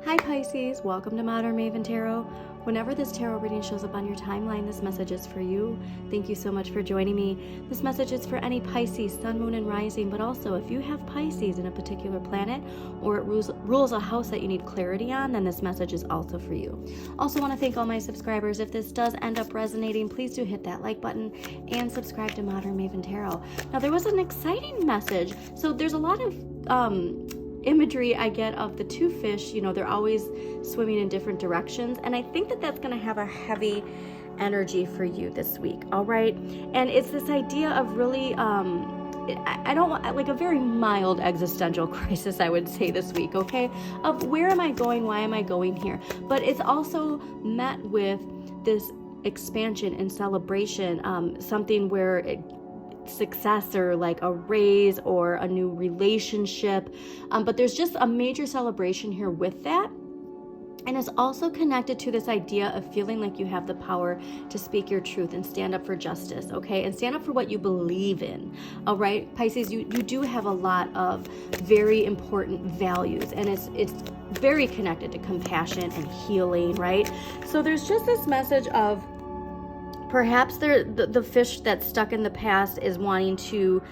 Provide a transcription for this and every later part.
Hi Pisces, welcome to Modern Maven Tarot. Whenever this tarot reading shows up on your timeline, this message is for you. Thank you so much for joining me. This message is for any Pisces, Sun, Moon, and Rising, but also if you have Pisces in a particular planet or it rules a house that you need clarity on, then this message is also for you. Also want to thank all my subscribers. If this does end up resonating, please do hit that like button and subscribe to Modern Maven Tarot. Now there was an exciting message. So there's a lot of imagery I get of the two fish. They're always swimming in different directions, and I think that that's going to have a heavy energy for you this week. All right, and it's this idea of really I don't want, like, a very mild existential crisis, I would say, this week, okay, of where am I going, why am I going here, but it's also met with this expansion and celebration, something where success or like a raise or a new relationship, but there's just a major celebration here with that. And it's also connected to this idea of feeling like you have the power to speak your truth and stand up for justice, okay? And stand up for what you believe in, all right? Pisces, you do have a lot of very important values, and it's very connected to compassion and healing, right? So there's just this message of perhaps the fish that's stuck in the past is wanting to,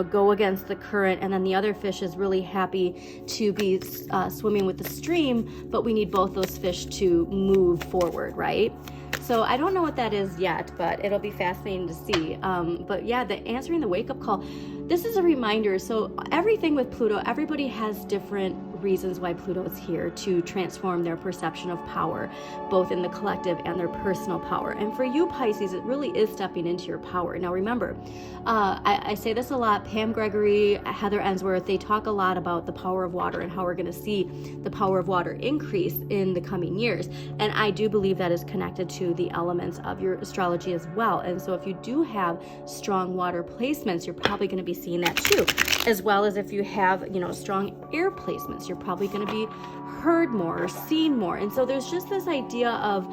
go against the current, and then the other fish is really happy to be swimming with the stream, but we need both those fish to move forward, right? So I don't know what that is yet, but it'll be fascinating to see. But yeah, the answering the wake-up call, this is a reminder. So everything with Pluto, everybody has different reasons why Pluto is here to transform their perception of power, both in the collective and their personal power. And for you, Pisces, it really is stepping into your power. Now remember, I say this a lot, Pam Gregory, Heather Ensworth, they talk a lot about the power of water and how we're going to see the power of water increase in the coming years. And I do believe that is connected to the elements of your astrology as well. And so if you do have strong water placements, you're probably going to be seeing that too, as well as if you have, strong air placements, you're probably going to be heard more or seen more. And so there's just this idea of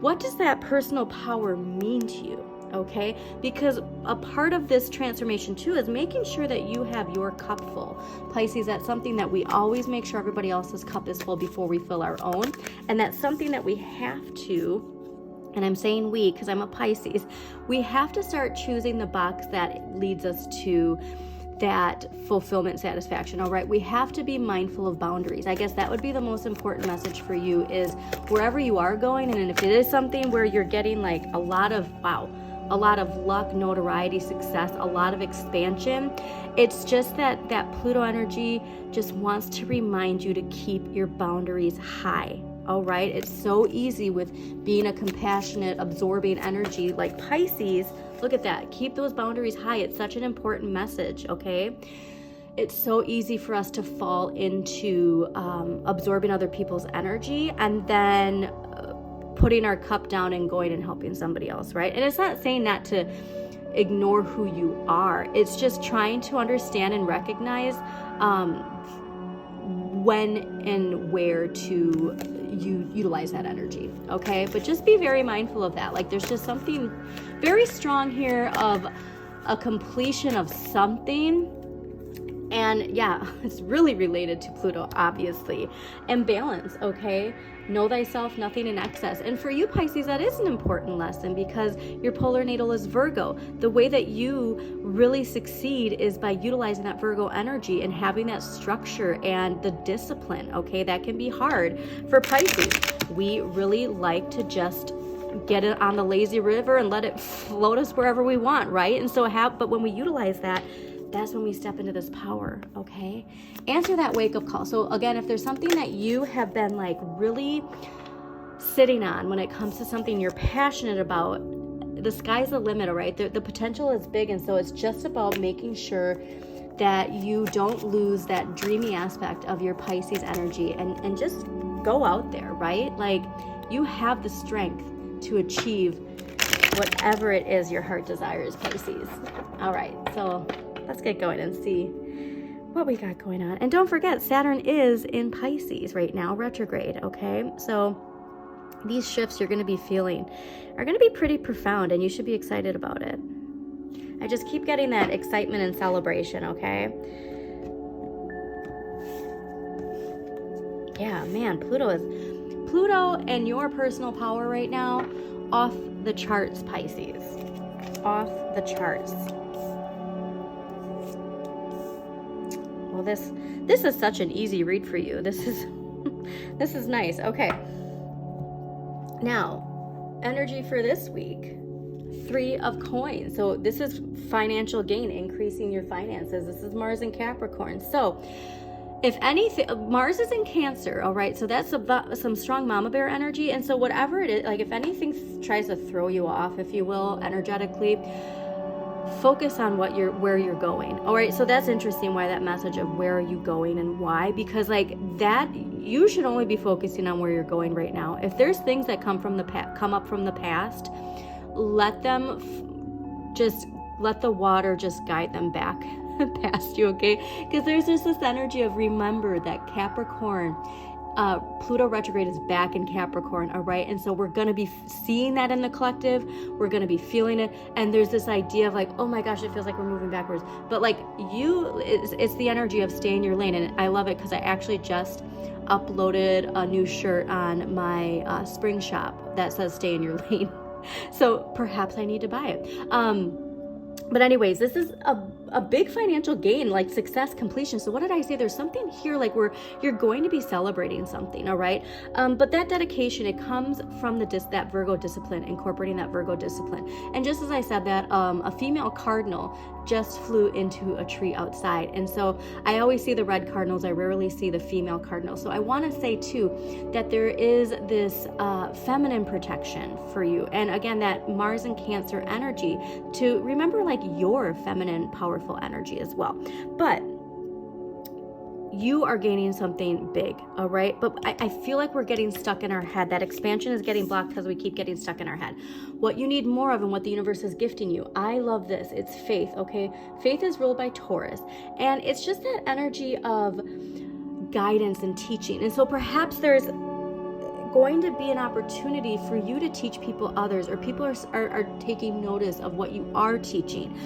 what does that personal power mean to you? Okay, because a part of this transformation too is making sure that you have your cup full. Pisces, that's something that we always make sure everybody else's cup is full before we fill our own. And that's something that we have to, and I'm saying we because I'm a Pisces, we have to start choosing the box that leads us to that fulfillment, satisfaction. All right, we have to be mindful of boundaries. I guess that would be the most important message for you, is wherever you are going, and if it is something where you're getting like a lot of luck, notoriety, success, a lot of expansion, it's just that Pluto energy just wants to remind you to keep your boundaries high. All right, it's so easy with being a compassionate, absorbing energy like Pisces. Look at that. Keep those boundaries high. It's such an important message, okay? It's so easy for us to fall into absorbing other people's energy and then putting our cup down and going and helping somebody else, right? And it's not saying that to ignore who you are. It's just trying to understand and recognize when and where to utilize that energy, okay? But just be very mindful of that. Like, there's just something very strong here of a completion of something. And yeah, it's really related to Pluto, obviously. And balance, okay? Know thyself, nothing in excess. And for you, Pisces, that is an important lesson because your polar natal is Virgo. The way that you really succeed is by utilizing that Virgo energy and having that structure and the discipline, okay? That can be hard for Pisces. We really like to just get it on the lazy river and let it float us wherever we want, right? And so but when we utilize that, that's when we step into this power, okay? Answer that wake-up call. So again, if there's something that you have been like really sitting on when it comes to something you're passionate about, the sky's the limit, all right? The potential is big, and so it's just about making sure that you don't lose that dreamy aspect of your Pisces energy and just go out there, right? Like, you have the strength to achieve whatever it is your heart desires, Pisces. All right, so let's get going and see what we got going on. And don't forget, Saturn is in Pisces right now, retrograde, okay? So these shifts you're going to be feeling are going to be pretty profound, and you should be excited about it. I just keep getting that excitement and celebration, okay? Yeah, man, Pluto and your personal power right now, off the charts, Pisces. Off the charts. Well, this is such an easy read for you. This is nice. Okay. Now, energy for this week. 3 of coins. So this is financial gain, increasing your finances. This is Mars in Capricorn. So if anything, Mars is in Cancer, all right? So that's some strong mama bear energy. And so whatever it is, like if anything tries to throw you off, if you will, energetically, focus on where you're going. All right, so that's interesting why that message of where are you going and why, because like that, you should only be focusing on where you're going right now. If there's things that come up from the past, let the water just guide them back past you, okay? Because there's just this energy of, remember that Capricorn, Pluto retrograde is back in Capricorn, all right? And so we're going to be seeing that in the collective. We're going to be feeling it. And there's this idea of like, oh my gosh, it feels like we're moving backwards. But like it's the energy of stay in your lane. And I love it because I actually just uploaded a new shirt on my spring shop that says stay in your lane. So perhaps I need to buy it. But anyways, this is a big financial gain, like success, completion. So what did I say? There's something here like where you're going to be celebrating something, all right? But that dedication, it comes from that Virgo discipline, incorporating that Virgo discipline. And just as I said that, a female cardinal just flew into a tree outside. And so I always see the red cardinals. I rarely see the female cardinals. So I want to say too, that there is this feminine protection for you. And again, that Mars and Cancer energy, to remember like your feminine, powerful energy as well. But you are gaining something big, all right? But I feel like we're getting stuck in our head. That expansion is getting blocked because we keep getting stuck in our head. What you need more of and what the universe is gifting you, I love this. It's faith, okay? Faith is ruled by Taurus. And it's just that energy of guidance and teaching. And so perhaps there's going to be an opportunity for you to teach people others, or people are taking notice of what you are teaching.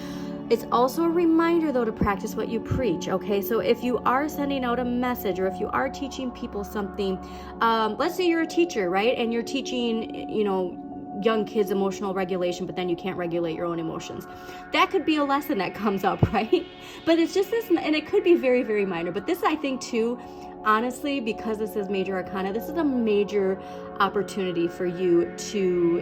It's also a reminder, though, to practice what you preach, okay? So if you are sending out a message, or if you are teaching people something, let's say you're a teacher, right? And you're teaching, young kids emotional regulation, but then you can't regulate your own emotions. That could be a lesson that comes up, right? But it's just this, and it could be very, very minor. But this, I think, too, honestly, because this is major arcana, this is a major opportunity for you to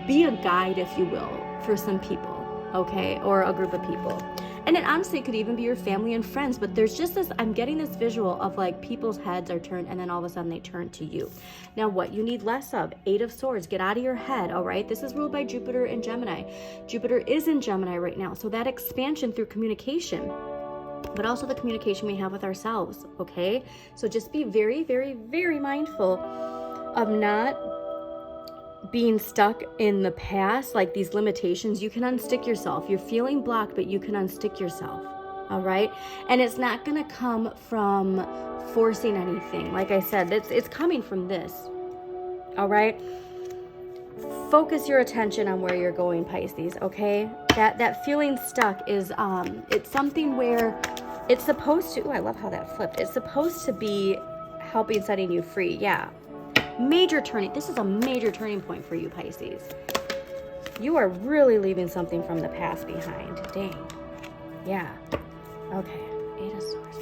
be a guide, if you will, for some people. Okay, or a group of people. And it honestly could even be your family and friends, but there's just this, I'm getting this visual of like people's heads are turned and then all of a sudden they turn to you. Now what you need less of, 8 of Swords, get out of your head, all right? This is ruled by Jupiter and Gemini. Jupiter is in Gemini right now, so that expansion through communication, but also the communication we have with ourselves, okay? So just be very, very, very mindful of not being stuck in the past, like these limitations. You can unstick yourself. You're feeling blocked, but you can unstick yourself, all right? And it's not going to come from forcing anything. Like I said, it's coming from this, all right? Focus your attention on where you're going, Pisces, okay? That feeling stuck is, it's something where it's supposed to, I love how that flipped. It's supposed to be helping setting you free, yeah. This is a major turning point for you, Pisces. You are really leaving something from the past behind. Dang. Yeah. Okay. 8 of Swords.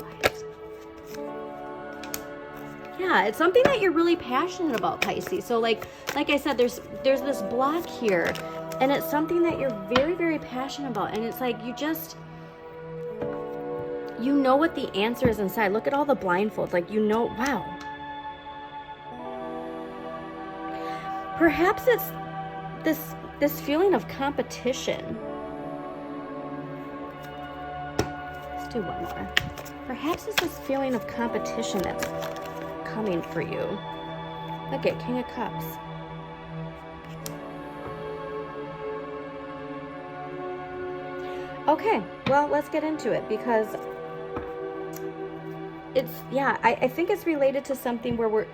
Yeah, it's something that you're really passionate about, Pisces. So like I said, there's this block here, and it's something that you're very, very passionate about. And it's like you know what the answer is inside. Look at all the blindfolds. Like, wow. Perhaps it's this feeling of competition. Let's do one more. Perhaps it's this feeling of competition that's coming for you. Look at King of Cups. Okay, well, let's get into it, because I think it's related to something where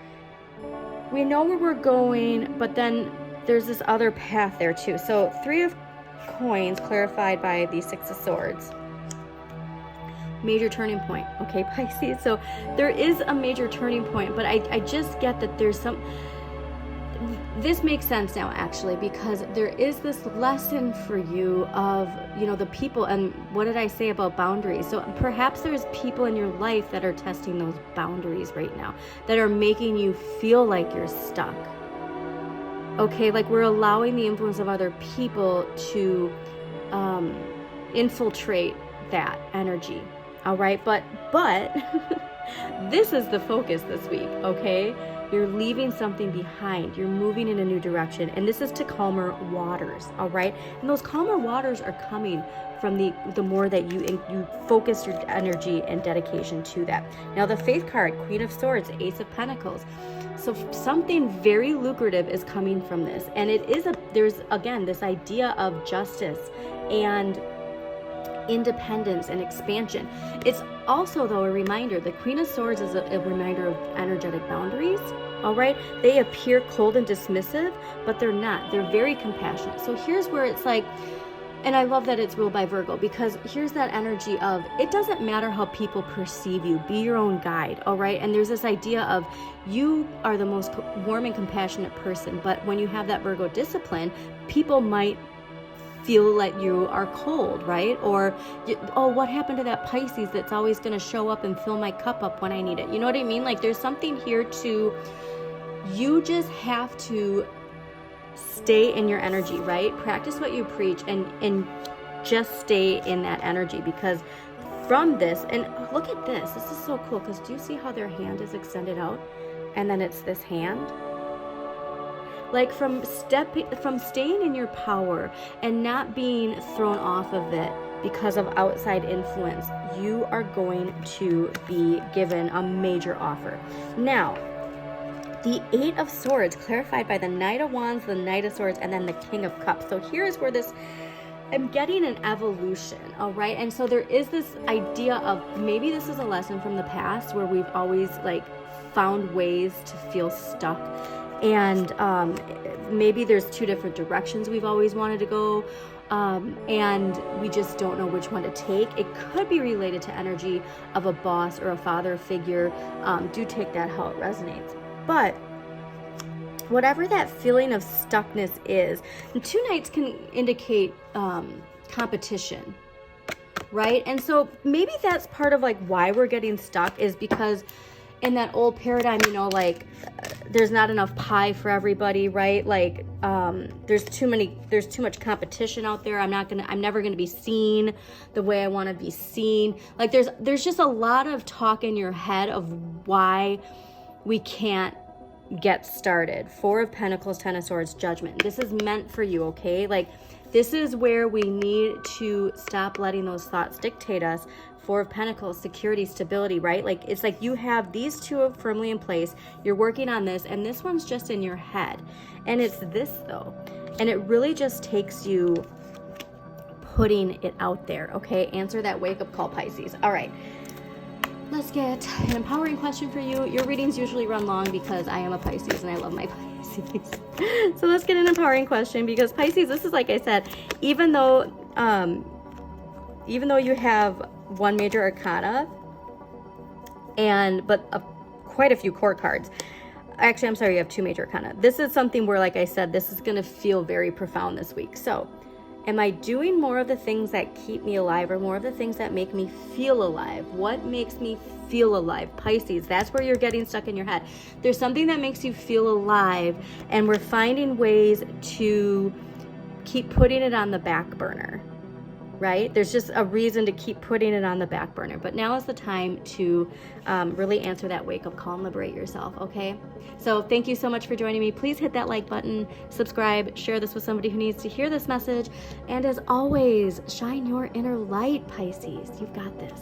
we know where we're going, but then there's this other path there too. So 3 of Coins clarified by the 6 of Swords. major turning point, okay, Pisces? So there is a major turning point, but I just get that there's this makes sense now, actually, because there is this lesson for you of, the people. And what did I say about boundaries? So perhaps there's people in your life that are testing those boundaries right now, that are making you feel like you're stuck. Okay, like we're allowing the influence of other people to infiltrate that energy. All right, but this is the focus this week, okay? You're leaving something behind. You're moving in a new direction. And this is to calmer waters, all right? And those calmer waters are coming from the more that you focus your energy and dedication to that. Now, the Faith card, Queen of Swords, Ace of Pentacles. So something very lucrative is coming from this. And there's, again, this idea of justice and independence and expansion. It's also, though, a reminder. The Queen of Swords is a reminder of energetic boundaries. All right, they appear cold and dismissive, but they're not. They're very compassionate. So here's where it's like, and I love that it's ruled by Virgo, because here's that energy of, it doesn't matter how people perceive you, be your own guide. All right, and there's this idea of, you are the most warm and compassionate person, but when you have that Virgo discipline, people might feel like you are cold, right? Or, what happened to that Pisces that's always going to show up and fill my cup up when I need it? You know what I mean? Like, there's something here to, you just have to stay in your energy, right? Practice what you preach and just stay in that energy, because from this, and look at this is so cool, because do you see how their hand is extended out? And then it's this hand. Like from staying in your power and not being thrown off of it because of outside influence, you are going to be given a major offer. Now, the Eight of Swords, clarified by the Knight of Wands, the Knight of Swords, and then the King of Cups. So here's where I'm getting an evolution, all right? And so there is this idea of, maybe this is a lesson from the past where we've always found ways to feel stuck. And maybe there's two different directions we've always wanted to go, and we just don't know which one to take. It could be related to energy of a boss or a father figure. Do take that how it resonates. But whatever that feeling of stuckness is, and two knights can indicate competition, right? And so maybe that's part of why we're getting stuck, is because in that old paradigm, there's not enough pie for everybody, right? There's too much competition out there. I'm never gonna be seen the way I want to be seen. There's just a lot of talk in your head of why we can't get started. Four of Pentacles, Ten of Swords, Judgment. This is meant for you, okay? This is where we need to stop letting those thoughts dictate us. Four of Pentacles, security, stability, right? It's like you have these two firmly in place. You're working on this, and this one's just in your head. And it's this, though. And it really just takes you putting it out there, okay? Answer that wake-up call, Pisces. All right. Let's get an empowering question for you. Your readings usually run long because I am a Pisces and I love my Pisces. So let's get an empowering question, because Pisces, this is, like I said, even though you have one major arcana but quite a few court cards. Actually, I'm sorry, you have two major arcana. This is something where, like I said, this is going to feel very profound this week. So, am I doing more of the things that keep me alive, or more of the things that make me feel alive? What makes me feel alive? Pisces, that's where you're getting stuck in your head. There's something that makes you feel alive, and we're finding ways to keep putting it on the back burner, right? There's just a reason to keep putting it on the back burner. But now is the time to really answer that wake-up call and liberate yourself, okay? So thank you so much for joining me. Please hit that like button, subscribe, share this with somebody who needs to hear this message. And as always, shine your inner light, Pisces. You've got this.